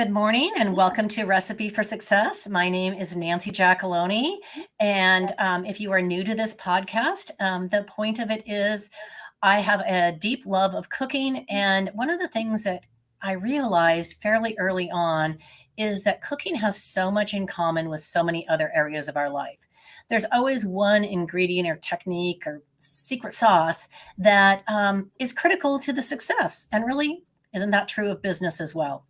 Good morning and welcome to Recipe for Success. My name is Nancy Giacalone. And if you are new to this podcast, the point of it is I have a deep love of cooking. And one of the things that I realized fairly early on is that cooking has so much in common with so many other areas of our life. There's always one ingredient or technique or secret sauce that is critical to the success. And really, isn't that true of business as well?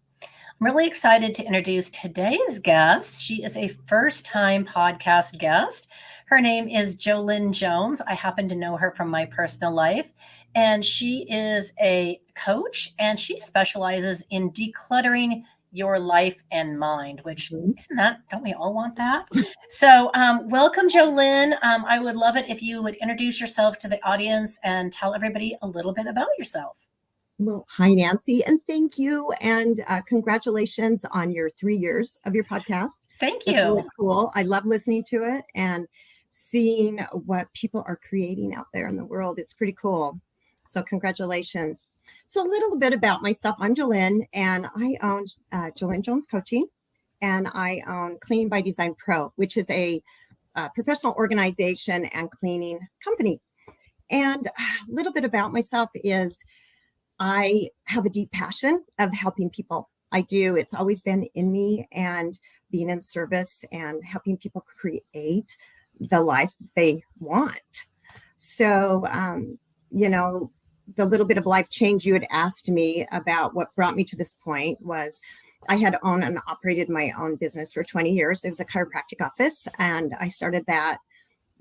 I'm really excited to introduce today's guest. She is a first-time podcast guest. Her name is JoLynn Jones. I happen to know her from my personal life, and she is a coach, and she specializes in decluttering your life and mind, which don't we all want that? So welcome, JoLynn. I would love it if you would introduce yourself to the audience and tell everybody a little bit about yourself. Well, hi, Nancy, and thank you. And congratulations on your 3 years of your podcast. Thank you. It's really cool. I love listening to it and seeing what people are creating out there in the world. It's pretty cool. So congratulations. So a little bit about myself. I'm JoLynn, and I own JoLynn Jones Coaching, and I own Cleaning by Design Pro, which is a professional organization and cleaning company. And a little bit about myself is I have a deep passion of helping people. I do. It's always been in me, and being in service and helping people create the life they want. So, the little bit of life change you had asked me about what brought me to this point was I had owned and operated my own business for 20 years. It was a chiropractic office, and I started that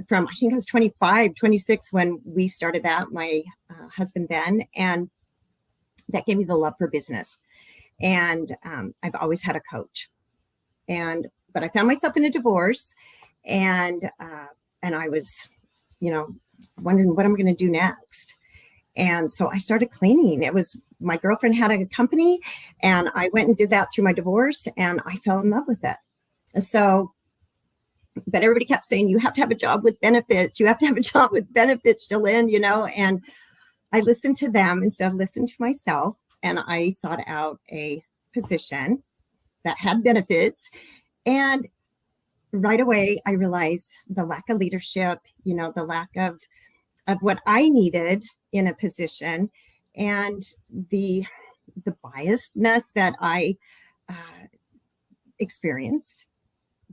from, I think I was 25, 26 when we started that, my husband then, and that gave me the love for business. And I've always had a coach. But I found myself in a divorce, and I was, wondering what I'm going to do next. And so I started cleaning. It was, my girlfriend had a company, and I went and did that through my divorce, and I fell in love with it. So, but everybody kept saying, you have to have a job with benefits. You have to have a job with benefits, JoLynn, and I listened to them instead of listening to myself, and I sought out a position that had benefits. And right away, I realized the lack of leadership, the lack of what I needed in a position, and the biasness that I experienced,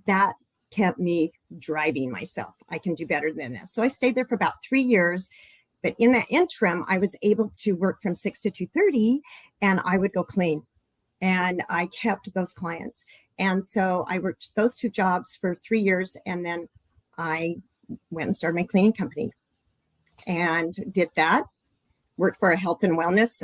that kept me driving myself. I can do better than this. So I stayed there for about 3 years. But in that interim, I was able to work from 6 to 2:30, and I would go clean, and I kept those clients. And so I worked those 2 jobs for 3 years, and then I went and started my cleaning company and did that. Worked for a health and wellness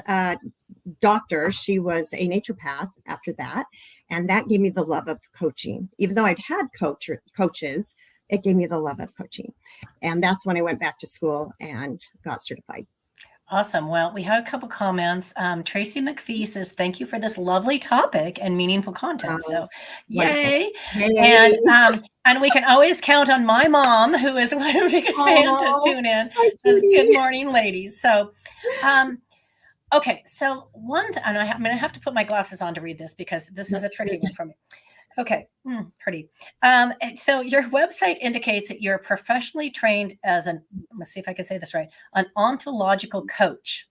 doctor. She was a naturopath after that, and that gave me the love of coaching. Even though I'd had coaches, it gave me the love of coaching. And that's when I went back to school and got certified. Awesome. Well, we had a couple comments. Tracy McPhee says, thank you for this lovely topic and meaningful content. So yay. Hey. And we can always count on my mom, who is one of the biggest fans, to tune in. Says, good morning, ladies. So, okay. So and I'm going to have to put my glasses on to read this because this is a tricky one for me. Okay, pretty. So your website indicates that you're professionally trained as let's see if I can say this right, an ontological coach.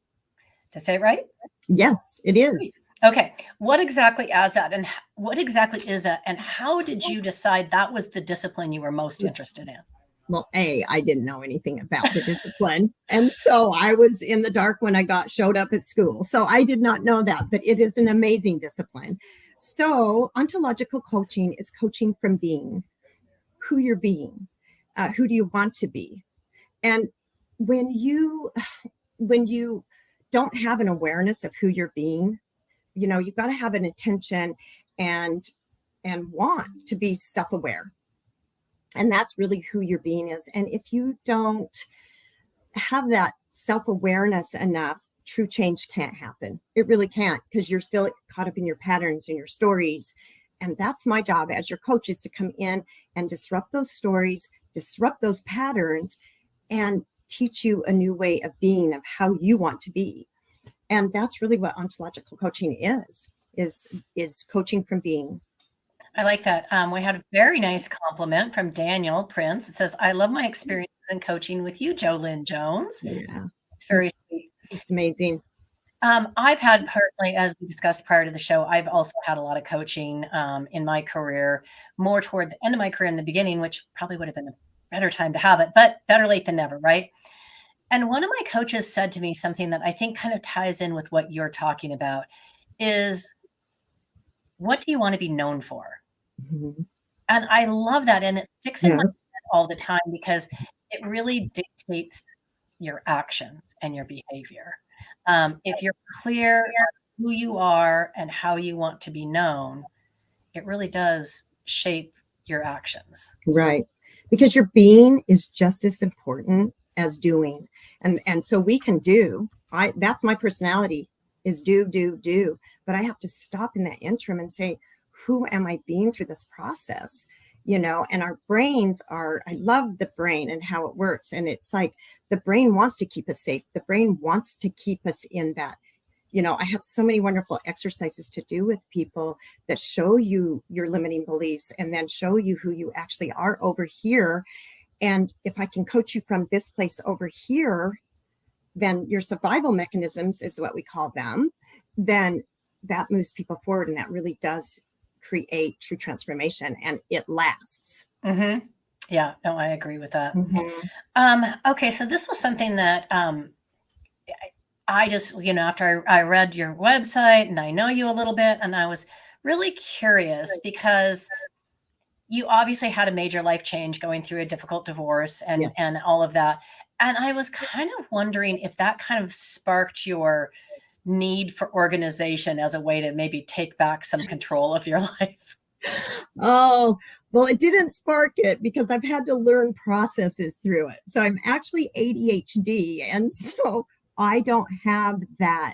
Did I say it right? Yes, it is. Okay, what exactly is that? And what exactly is that? And how did you decide that was the discipline you were most interested in? Well, I didn't know anything about the discipline. And so I was in the dark when I showed up at school. So I did not know that, but it is an amazing discipline. So ontological coaching is coaching from being, who you're being, who do you want to be? And when you don't have an awareness of who you're being, you've got to have an intention and want to be self-aware. And that's really who your being is. And if you don't have that self-awareness enough, true change can't happen. It really can't, because you're still caught up in your patterns and your stories. And that's my job as your coach, is to come in and disrupt those stories, disrupt those patterns, and teach you a new way of being, of how you want to be. And that's really what ontological coaching is. is coaching from being. I like that. We had a very nice compliment from Daniel Prince. It says, I love my experiences in coaching with you, JoLynn Jones. Yeah, It's very sweet. it's amazing. I've had personally, as we discussed prior to the show, I've also had a lot of coaching in my career, more toward the end of my career in the beginning, which probably would have been a better time to have it, but better late than never, right? And one of my coaches said to me something that I think kind of ties in with what you're talking about is, what do you want to be known for? Mhm. And I love that. And it sticks in Yeah, my head all the time because it really dictates your actions and your behavior. If you're clear on who you are and how you want to be known, it really does shape your actions. right. Because your being is just as important as doing. And so we can do, that's my personality, is do. But I have to stop in that interim and say, who am I being through this process? And our brains are, I love the brain and how it works. And it's like the brain wants to keep us safe. The brain wants to keep us in that. I have so many wonderful exercises to do with people that show you your limiting beliefs and then show you who you actually are over here. And if I can coach you from this place over here, then your survival mechanisms is what we call them, then that moves people forward. And that really does create true transformation, and it lasts. Mm-hmm. Yeah, no, I agree with that. Mm-hmm. Okay, so this was something that I just, after I read your website and I know you a little bit, and I was really curious because you obviously had a major life change going through a difficult divorce and Yes. and all of that. And I was kind of wondering if that kind of sparked your need for organization as a way to maybe take back some control of your life. Oh, well, it didn't spark it because I've had to learn processes through it. So I'm actually ADHD. And so I don't have that.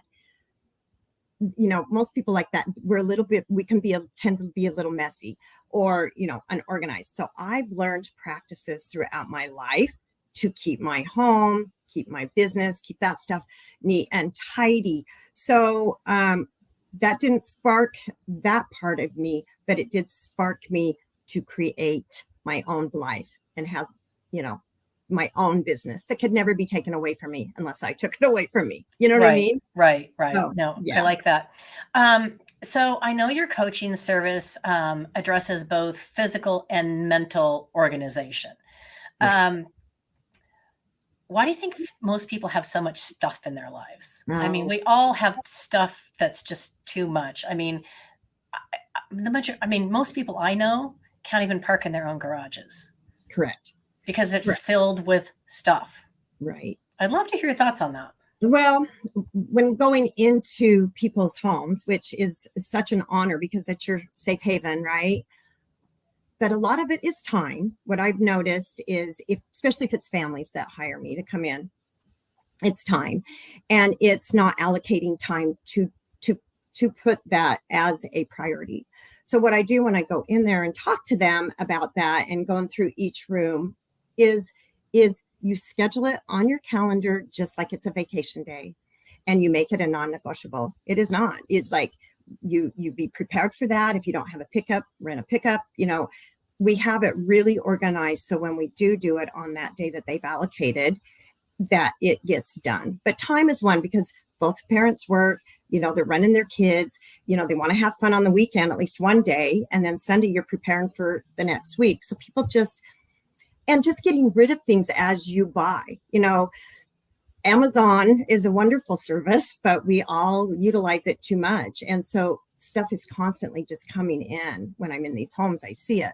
Most people like that. We're a little bit, we can tend to be a little messy or, unorganized. So I've learned practices throughout my life to keep my home, keep my business, keep that stuff neat and tidy. So, that didn't spark that part of me, but it did spark me to create my own life and have, my own business that could never be taken away from me unless I took it away from me. You know what I mean? Right. So, No, yeah. I like that. So I know your coaching service addresses both physical and mental organization. Right. Why do you think most people have so much stuff in their lives? I mean, No, we all have stuff that's just too much. I mean, most people I know can't even park in their own garages correct. because it's Correct. filled with stuff. Right. I'd love to hear your thoughts on that. Well, when going into people's homes, which is such an honor because it's your safe haven, right? But a lot of it is time. What I've noticed is, especially if it's families that hire me to come in, it's time, and it's not allocating time to put that as a priority. So what I do when I go in there and talk to them about that and going through each room is you schedule it on your calendar just like it's a vacation day, and you make it a non-negotiable. It is not. It's like you be prepared for that. If you don't have a pickup, rent a pickup. We have it really organized so when we do it on that day that they've allocated, that it gets done. But time is one, because both parents work, they're running their kids, they want to have fun on the weekend, at least one day. And then Sunday, you're preparing for the next week. So people just getting rid of things as you buy. Amazon is a wonderful service, but we all utilize it too much. And so stuff is constantly just coming in. When I'm in these homes, I see it.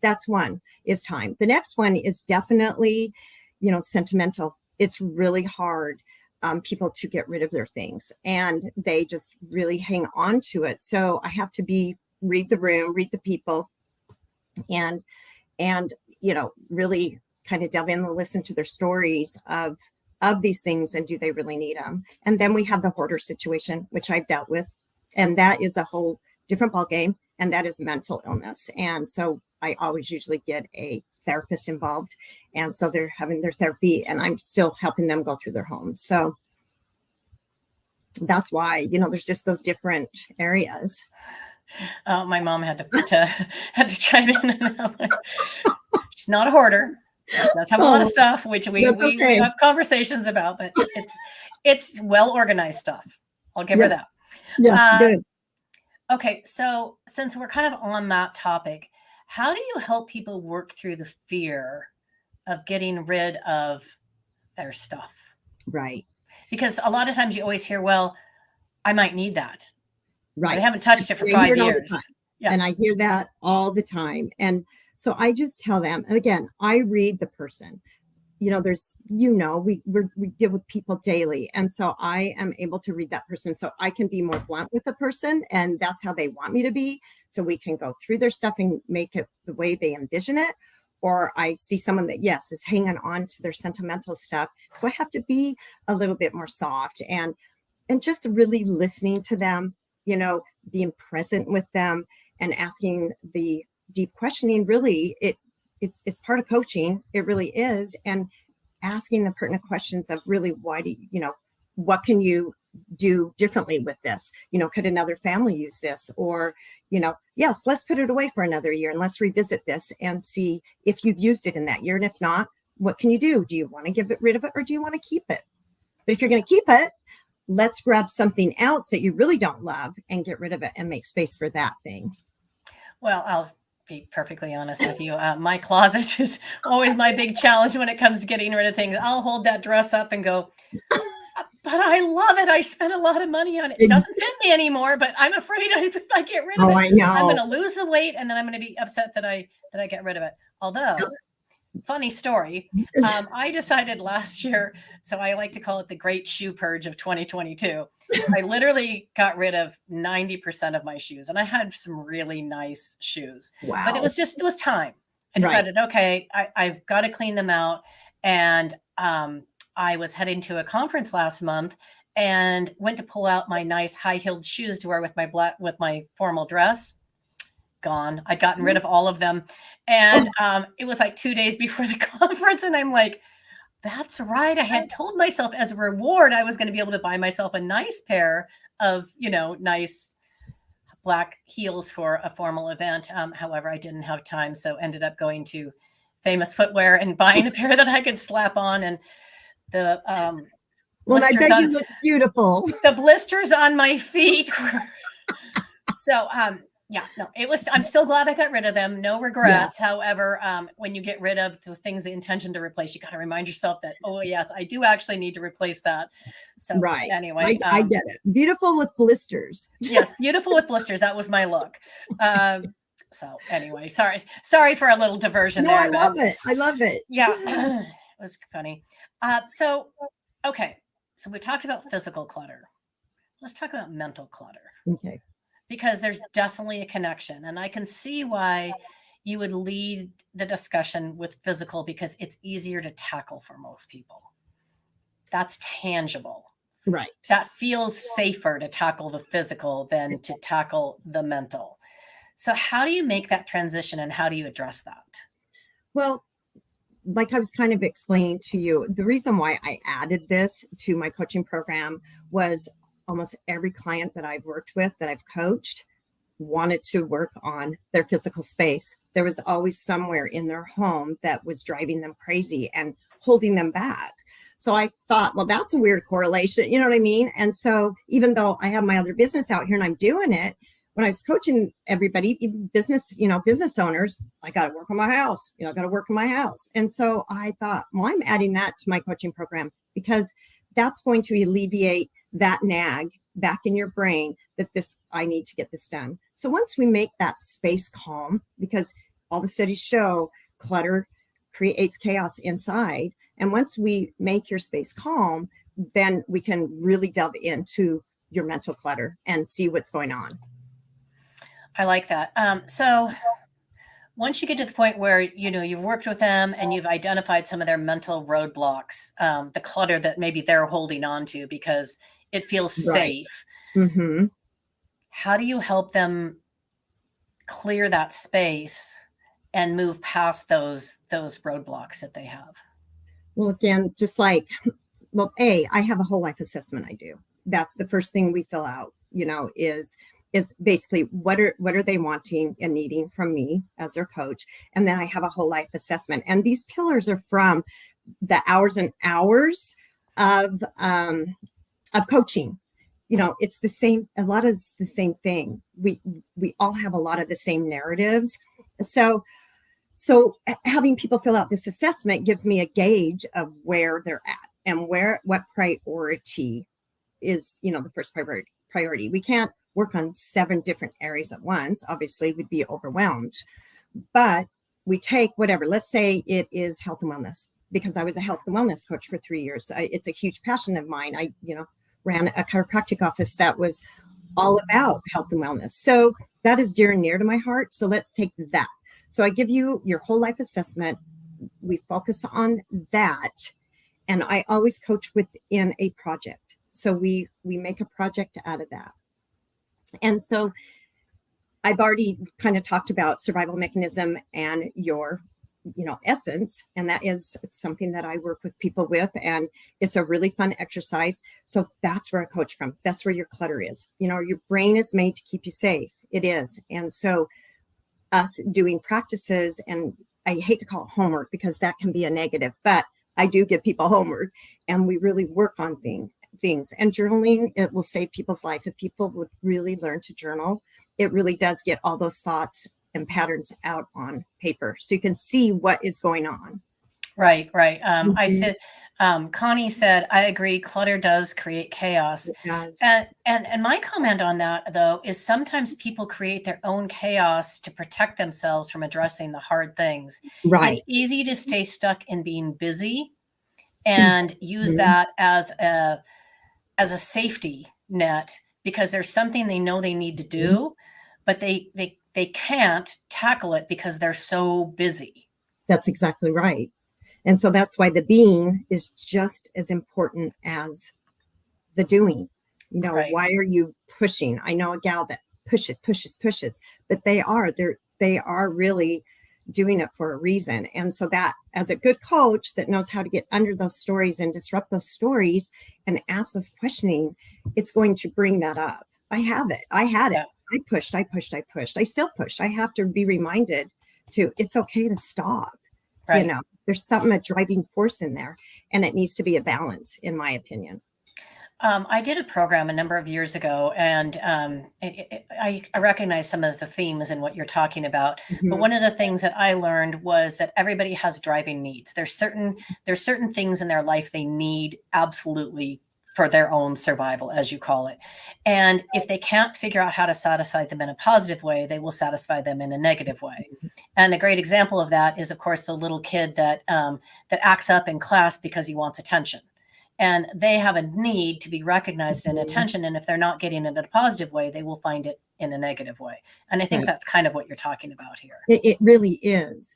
That's one, is time. The next one is definitely, sentimental. It's really hard people to get rid of their things, and they just really hang on to it. So I have to read the room, read the people, and really kind of delve in and listen to their stories of these things, and do they really need them? And then we have the hoarder situation, which I've dealt with, and that is a whole different ballgame, and that is mental illness. And so I always usually get a therapist involved, and so they're having their therapy, and I'm still helping them go through their homes. So that's why, there's just those different areas. My mom had to chime in. And she's not a hoarder. She does have a lot of stuff, which we have conversations about, but it's well organized stuff. I'll give her that. Yes, good. Okay, so since we're kind of on that topic, how do you help people work through the fear of getting rid of their stuff? Right. Because a lot of times you always hear, well, I might need that. Right. I haven't touched it for 5 years. Yeah. And I hear that all the time. And so I just tell them, and again, I read the person. There's, we deal with people daily. And so I am able to read that person. So I can be more blunt with the person, and that's how they want me to be. So we can go through their stuff and make it the way they envision it. Or I see someone that, yes, is hanging on to their sentimental stuff. So I have to be a little bit more soft and just really listening to them, being present with them and asking the deep questioning. Really, it's part of coaching. It really is. And asking the pertinent questions of really, why do what can you do differently with this? Could another family use this? Or, yes, let's put it away for another year and let's revisit this and see if you've used it in that year. And if not, what can you do? Do you want to give it rid of it, or do you want to keep it? But if you're going to keep it, let's grab something else that you really don't love and get rid of it and make space for that thing. Well, I'll be perfectly honest with you. My closet is always my big challenge when it comes to getting rid of things. I'll hold that dress up and go, but I love it. I spent a lot of money on it. It doesn't fit me anymore, but I'm afraid if I get rid of it, I know. I'm going to lose the weight, and then I'm going to be upset that I get rid of it. Although, funny story, I decided last year, so I like to call it the great shoe purge of 2022. I literally got rid of 90% of my shoes, and I had some really nice shoes. Wow. But it was time. I decided, okay, I've got to clean them out. And I was heading to a conference last month and went to pull out my nice high-heeled shoes to wear with my formal dress. Gone. I'd gotten rid of all of them. And it was like 2 days before the conference. And I'm like, that's right. I had told myself as a reward, I was going to be able to buy myself a nice pair of, nice black heels for a formal event. However, I didn't have time. So ended up going to Famous Footwear and buying a pair that I could slap on. And the I bet you look beautiful. The blisters on my feet were so yeah, no, I'm still glad I got rid of them. No regrets. Yeah. However, when you get rid of the things, the intention to replace, you got to remind yourself that, oh yes, I do actually need to replace that. So anyway, I get it. Beautiful with blisters. Yes. Beautiful with blisters. That was my look. So anyway, sorry for a little diversion there. I love it. I love it. Yeah. It was funny. Okay. So we talked about physical clutter. Let's talk about mental clutter. Okay. Because there's definitely a connection, and I can see why you would lead the discussion with physical, because it's easier to tackle for most people. That's tangible. Right. That feels safer to tackle the physical than to tackle the mental. So how do you make that transition, and how do you address that? Well, like I was kind of explaining to you, the reason why I added this to my coaching program was almost every client that I've worked with, that I've coached, wanted to work on their physical space. There was always somewhere in their home that was driving them crazy and holding them back. So I thought, well, that's a weird correlation. You know what I mean? And so even though I have my other business out here and I'm doing it, when I was coaching everybody, even business owners, I got to work on my house. I got to work on my house. And so I thought, well, I'm adding that to my coaching program, because that's going to alleviate that nag back in your brain that I need to get this done. So once we make that space calm, because all the studies show clutter creates chaos inside. And once we make your space calm, then we can really delve into your mental clutter and see what's going on. I like that. So once you get to the point where, you've worked with them and you've identified some of their mental roadblocks, the clutter that maybe they're holding on to because it feels safe. Mm-hmm. How do you help them clear that space and move past those roadblocks that they have? Well, again, I have a whole life assessment I do. that's the first thing we fill out, is basically what are they wanting and needing from me as their coach. And then I have a whole life assessment. And these pillars are from the hours and hours of coaching. It's the same, a lot of the same thing. We all have a lot of the same narratives. So having people fill out this assessment gives me a gauge of where they're at and what priority is, the first priority. We can't work on 7 different areas at once. Obviously, we'd be overwhelmed. But we take whatever. Let's say it is health and wellness, because I was a health and wellness coach for 3 years. It's a huge passion of mine. I, ran a chiropractic office that was all about health and wellness. So that is dear and near to my heart. So let's take that. So I give you your whole life assessment. We focus on that. And I always coach within a project. So we make a project out of that. And so I've already kind of talked about survival mechanism and your, essence. And that is something that I work with people with. And it's a really fun exercise. So that's where I coach from. That's where your clutter is. Your brain is made to keep you safe. It is. And so us doing practices, and I hate to call it homework because that can be a negative, but I do give people homework, and we really work on things. And journaling, it will save people's life. If people would really learn to journal, it really does get all those thoughts and patterns out on paper, so you can see what is going on. Right. I said, Connie said, I agree. Clutter does create chaos. It does. And my comment on that, though, is sometimes people create their own chaos to protect themselves from addressing the hard things. Right. It's easy to stay stuck in being busy and use that as a safety net, because there's something they know they need to do, but they can't tackle it because they're so busy. That's exactly right. And so that's why the being is just as important as the doing. Right. Why are you pushing? I know a gal that pushes, but they are really doing it for a reason. And so that, as a good coach that knows how to get under those stories and disrupt those stories and ask those questioning, it's going to bring that up. I have it. I had it. I pushed. I still push. I have to be reminded it's okay to stop. Right. There's something, a driving force in there, and it needs to be a balance, in my opinion. I did a program a number of years ago, and I recognize some of the themes in what you're talking about. Mm-hmm. But one of the things that I learned was that everybody has driving needs. There's certain things in their life they need absolutely for their own survival, as you call it. And if they can't figure out how to satisfy them in a positive way, they will satisfy them in a negative way. And a great example of that is, of course, the little kid that acts up in class because he wants attention. And they have a need to be recognized in attention. And if they're not getting it in a positive way, they will find it in a negative way. And I think that's kind of what you're talking about here. It really is.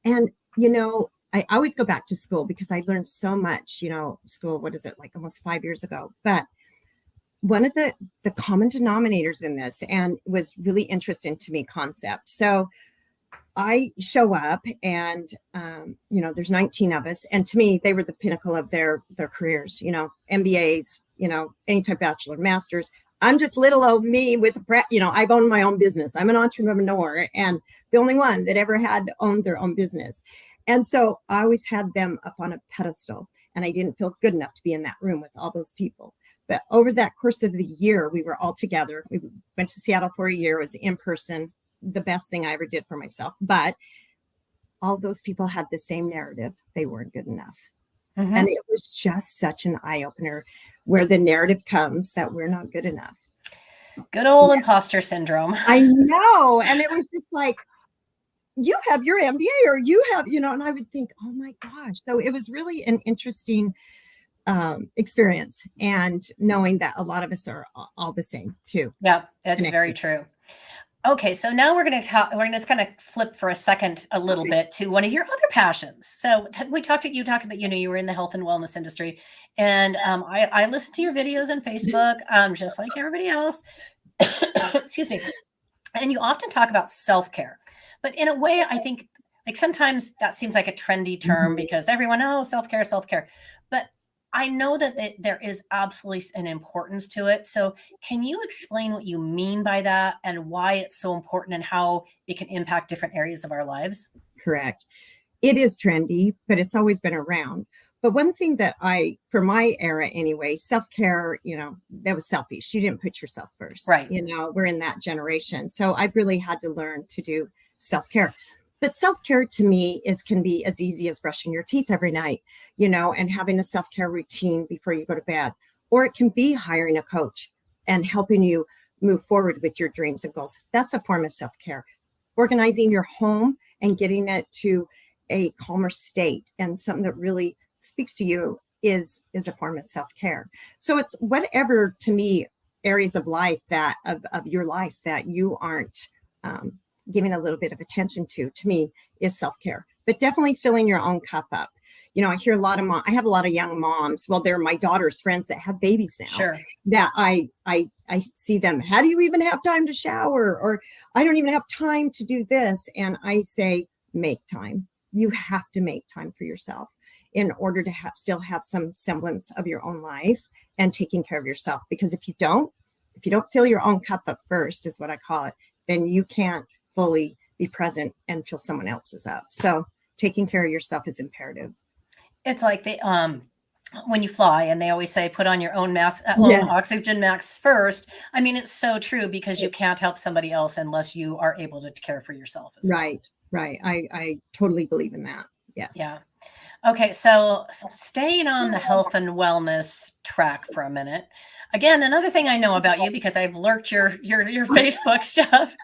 And, I always go back to school because I learned so much, school, what is it, like almost 5 years ago. But one of the common denominators in this, and was really interesting to me, concept. So I show up and, there's 19 of us. And to me, they were the pinnacle of their careers, MBAs, any type of bachelor, master's. I'm just little old me with, I've owned my own business. I'm an entrepreneur, and the only one that ever had owned their own business. And so I always had them up on a pedestal, and I didn't feel good enough to be in that room with all those people. But over that course of the year, we were all together. We went to Seattle for a year. It was in person, the best thing I ever did for myself. But all those people had the same narrative. They weren't good enough. Mm-hmm. And it was just such an eye-opener where the narrative comes that we're not good enough. Good old imposter syndrome. I know. And it was just like, you have your MBA, or you have, and I would think, oh my gosh. So it was really an interesting experience, and knowing that a lot of us are all the same too. Yeah, that's very true. Okay, so now we're going to kind of flip for a second a little bit to one of your other passions. So you talked about, you were in the health and wellness industry, and I listened to your videos on Facebook, just like everybody else. Excuse me. And you often talk about self-care, but in a way, I think like sometimes that seems like a trendy term because everyone, self-care. But I know that there is absolutely an importance to it. So can you explain what you mean by that and why it's so important and how it can impact different areas of our lives? Correct. It is trendy, but it's always been around. But one thing that for my era anyway, self-care, that was selfish. You didn't put yourself first. Right. We're in that generation. So I've really had to learn to do self-care. But self-care to me can be as easy as brushing your teeth every night, and having a self-care routine before you go to bed. Or it can be hiring a coach and helping you move forward with your dreams and goals. That's a form of self-care. Organizing your home and getting it to a calmer state and something that really speaks to you is a form of self-care. So it's whatever, to me, areas of life of your life that you aren't giving a little bit of attention to me, is self-care. But definitely filling your own cup up. I hear I have a lot of young moms. Well, they're my daughter's friends that have babies now. Sure. That I see them. How do you even have time to shower? Or I don't even have time to do this. And I say, make time. You have to make time for yourself in order to still have some semblance of your own life and taking care of yourself. Because if you don't fill your own cup up first, is what I call it, then you can't fully be present and fill someone else's up. So taking care of yourself is imperative. It's like when you fly and they always say, put on your own mask, Yes. own oxygen mask first. I mean, it's so true because you can't help somebody else unless you are able to care for yourself as well. Right. I totally believe in that. Yes. Yeah. Okay. So staying on the health and wellness track for a minute. Again, another thing I know about you, because I've lurked your Facebook stuff,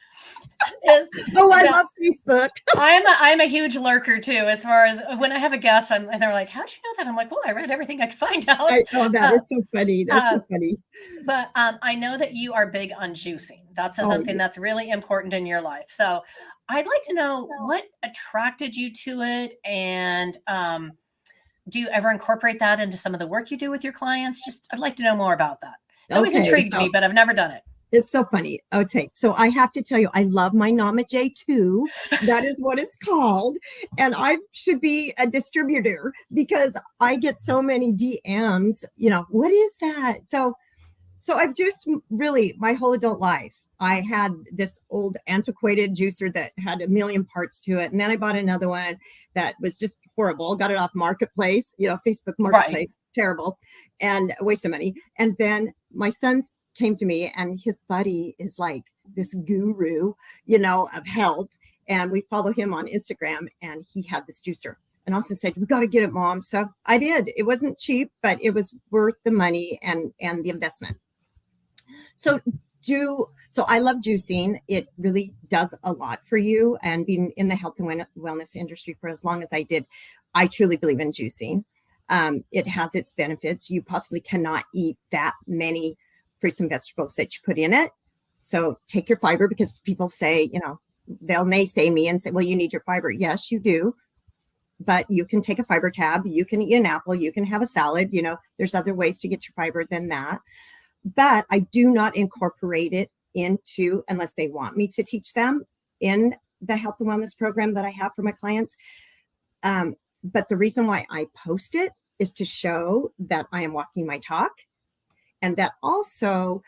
is I love Facebook. I'm a huge lurker too. As far as when I have a guest, and they're like, "How'd you know that?" I'm like, "Well, I read everything I could find out." That is so funny. That's so funny. But I know that you are big on juicing. That's something that's really important in your life. So I'd like to know what attracted you to it, and do you ever incorporate that into some of the work you do with your clients? I'd like to know more about that. It's always intrigued me, but I've never done it. It's so funny. Okay, so I have to tell you, I love my Nama J2. That is what it's called. And I should be a distributor because I get so many DMs, what is that? So I've just really, my whole adult life, I had this old antiquated juicer that had a million parts to it. And then I bought another one that was just horrible. Got it off Marketplace, Facebook Marketplace, right. Terrible, and a waste of money. And then my son's came to me, and his buddy is like this guru, of health. And we follow him on Instagram, and he had this juicer. And Austin said, "We got to get it, Mom." So I did. It wasn't cheap, but it was worth the money and the investment. So I love juicing. It really does a lot for you. And being in the health and wellness industry for as long as I did, I truly believe in juicing. It has its benefits. You possibly cannot eat that many fruits and vegetables that you put in it. So take your fiber, because people say, they'll naysay me and say, well, you need your fiber. Yes, you do. But you can take a fiber tab. You can eat an apple. You can have a salad. There's other ways to get your fiber than that. But I do not incorporate it into, unless they want me to teach them in the health and wellness program that I have for my clients. But the reason why I post it is to show that I am walking my talk, and that also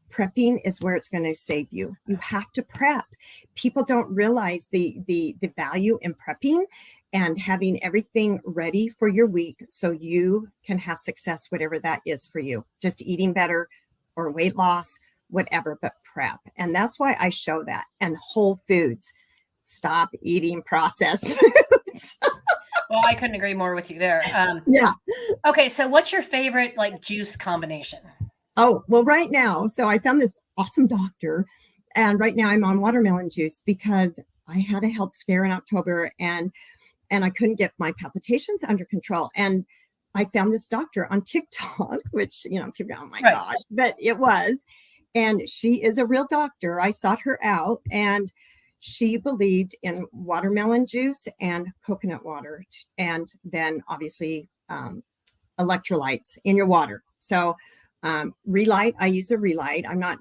prepping is where it's going to save you. You have to prep. People don't realize the value in prepping and having everything ready for your week so you can have success, whatever that is for you. Just eating better or weight loss, whatever, but prep. And that's why I show that. And whole foods. Stop eating processed foods. Well, I couldn't agree more with you there. Yeah. Okay. So what's your favorite juice combination? Oh, well, right now, so I found this awesome doctor, and right now I'm on watermelon juice because I had a health scare in October and I couldn't get my palpitations under control. And I found this doctor on TikTok, which, figure out, oh my gosh, but it was. And she is a real doctor. I sought her out, and she believed in watermelon juice and coconut water, and then obviously electrolytes in your water. So Relight, I use a Relight. I'm not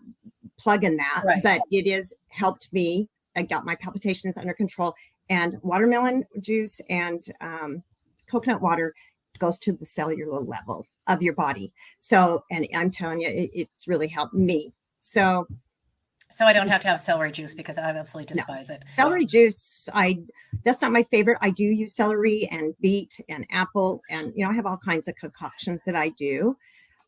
plugging that, but it has helped me. I got my palpitations under control. And watermelon juice and coconut water goes to the cellular level of your body. So, and I'm telling you, it's really helped me. So I don't have to have celery juice because I absolutely despise it. Celery juice, that's not my favorite. I do use celery and beet and apple, and I have all kinds of concoctions that I do.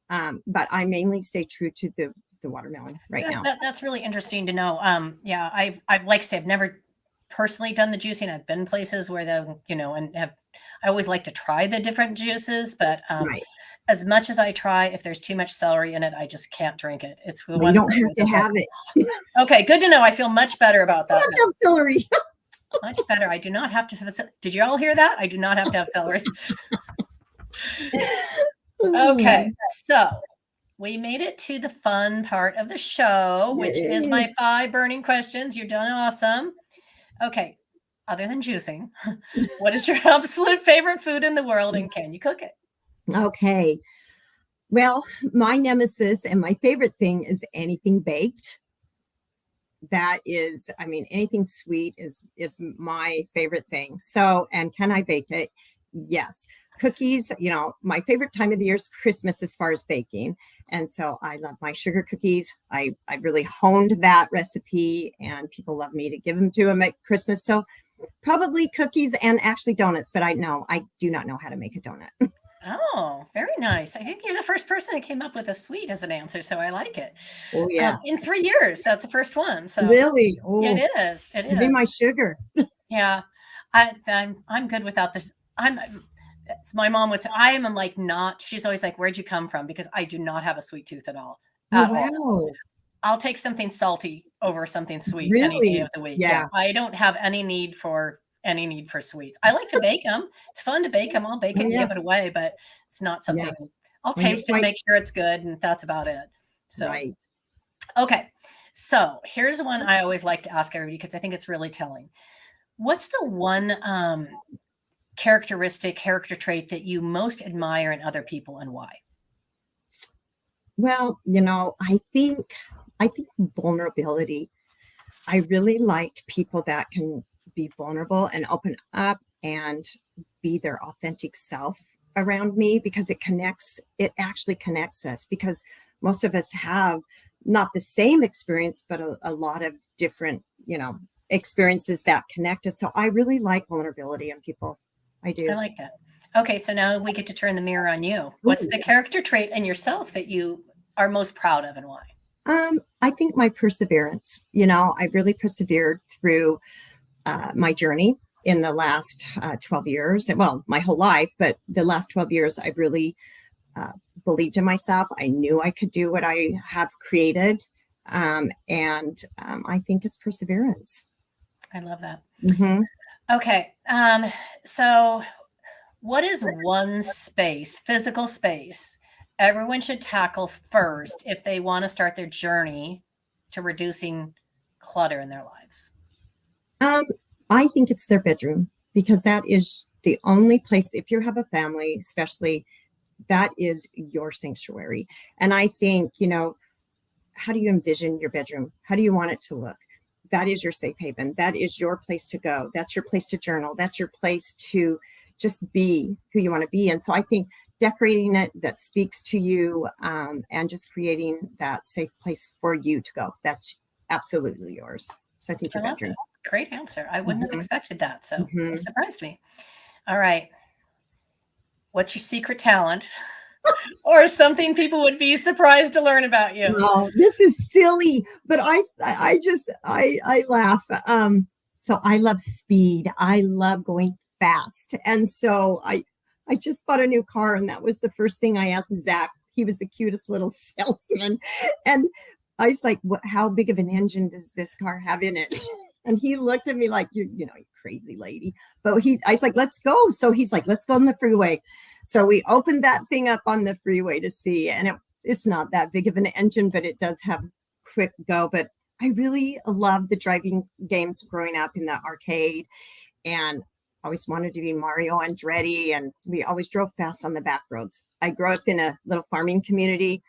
But I mainly stay true to the watermelon right now. That's really interesting to know. Yeah, I've like I say, I've never personally done the juicing. I've been places where I always like to try the different juices, but Right. as much as I try, if there's too much celery in it, I just can't drink it. It's the one You don't have to have it. Okay, good to know. I feel much better about that. I don't have celery. Much better. I do not have to have. Did you all hear that? I do not have to have celery. Okay, so we made it to the fun part of the show, which is my 5 burning questions. You're done awesome. Okay, other than juicing, what is your absolute favorite food in the world, and can you cook it? Okay. Well, my nemesis and my favorite thing is anything baked. That is, anything sweet is my favorite thing. So, and can I bake it? Yes. Cookies, my favorite time of the year is Christmas as far as baking. And so I love my sugar cookies. I really honed that recipe, and people love me to give them to them at Christmas. So probably cookies and actually donuts, but I do not know how to make a donut. Oh, very nice. I think you're the first person that came up with a sweet as an answer, so I like it. Oh, yeah. In 3 years, that's the first one. So really? Oh, it is. It give me is. my sugar. Yeah, I'm good without this. My mom would say, I am like not. She's always like, "Where'd you come from?" Because I do not have a sweet tooth at all. Oh, wow. I'll take something salty over something sweet Really? any day of the week. Yeah. I don't have any need for sweets. I like to bake them. It's fun to bake them. I'll bake it and give it away, but it's not something. Yes. I'll taste it, make sure it's good, and that's about it. So, right. Okay. So here's one I always like to ask everybody because I think it's really telling. What's the one character trait that you most admire in other people, and why? Well, I think vulnerability. I really like people that can be vulnerable and open up and be their authentic self around me, because it actually connects us, because most of us have not the same experience, but a lot of different, experiences that connect us. So I really like vulnerability in people. I do. I like that. Okay, so now we get to turn the mirror on you. What's the character trait in yourself that you are most proud of, and why? I think my perseverance. I really persevered through my journey in the last 12 years. Well, my whole life, but the last 12 years, I've really believed in myself. I knew I could do what I have created. And I think it's perseverance. I love that. Mm-hmm. Okay. So what is one physical space, everyone should tackle first if they want to start their journey to reducing clutter in their lives? I think it's their bedroom, because that is the only place, if you have a family, especially, that is your sanctuary. And I think, how do you envision your bedroom? How do you want it to look? That is your safe haven. That is your place to go. That's your place to journal. That's your place to just be who you want to be. And so I think decorating it that speaks to you, and just creating that safe place for you to go, that's absolutely yours. So I think your bedroom. Great answer. I wouldn't have expected that. So it surprised me. All right. What's your secret talent? Or something people would be surprised to learn about you? No, this is silly, but I laugh. So I love speed. I love going fast. And so I just bought a new car, and that was the first thing I asked Zach. He was the cutest little salesman. And I was like, how big of an engine does this car have in it? And he looked at me like, you crazy lady. But I was like, let's go. So he's like, let's go on the freeway. So we opened that thing up on the freeway to see, and it's not that big of an engine, but it does have quick go. But I really loved the driving games growing up in the arcade, and always wanted to be Mario Andretti, and we always drove fast on the back roads. I grew up in a little farming community,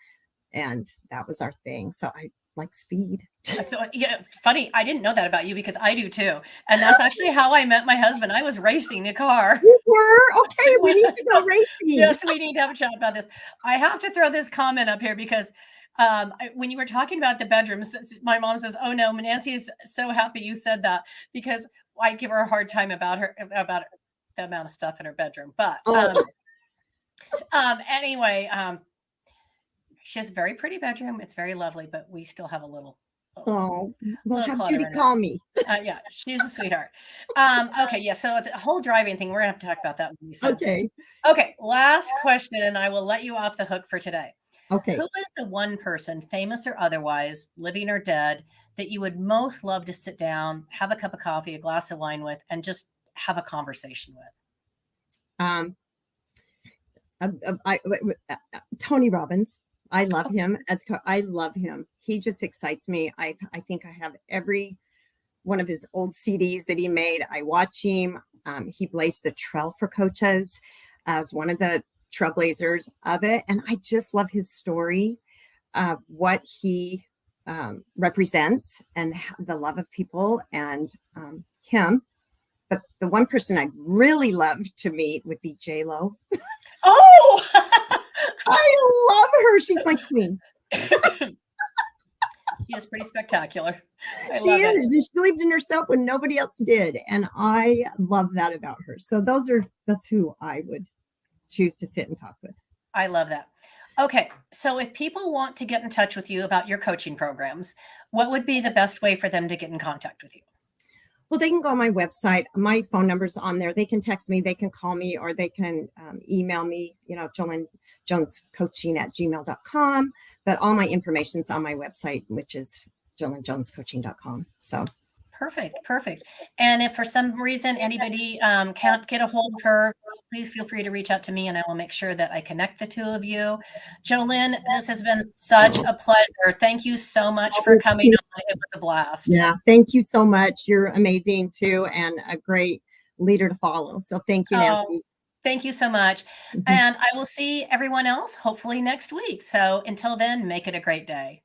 and that was our thing. So like speed. So yeah, funny. I didn't know that about you because I do too. And that's actually how I met my husband. I was racing a car. You were? Okay, we need to go So, racing. yes, we need to have a chat about this. I have to throw this comment up here because when you were talking about the bedrooms, my mom says, "Oh no, Nancy is so happy you said that," because I give her a hard time about the amount of stuff in her bedroom. But Oh, anyway, she has a very pretty bedroom. It's very lovely, but we still have a little oh, we'll have clutter Judy in it. call me. Yeah, she's a sweetheart. Okay, yeah. So the whole driving thing, we're gonna have to talk about that when we said Okay. Okay, last question, and I will let you off the hook for today. Okay. Who is the one person, famous or otherwise, living or dead, that you would most love to sit down, have a cup of coffee, a glass of wine with, and just have a conversation with? Tony Robbins. I love him I love him. He just excites me. I think I have every one of his old CDs that he made. I watch him. He blazed the trail for coaches as one of the trailblazers of it. And I just love his story of what he represents and the love of people and him. But the one person I'd really love to meet would be J-Lo. Oh, I love her. She's my queen. she is pretty spectacular. She is. And she believed in herself when nobody else did. And I love that about her. So that's who I would choose to sit and talk with. I love that. Okay. So if people want to get in touch with you about your coaching programs, what would be the best way for them to get in contact with you? Well, they can go on my website. My phone number's on there. They can text me, they can call me, or they can email me, JoLynn Jones Coaching at gmail.com. But all my information's on my website, which is JoLynnJonesCoaching.com. So Perfect. And if for some reason anybody can't get a hold of her, please feel free to reach out to me and I will make sure that I connect the two of you. JoLynn, this has been such a pleasure. Thank you so much for coming on. It was a blast. Yeah, thank you so much. You're amazing too, and a great leader to follow. So thank you, Nancy. Thank you so much. And I will see everyone else hopefully next week. So until then, make it a great day.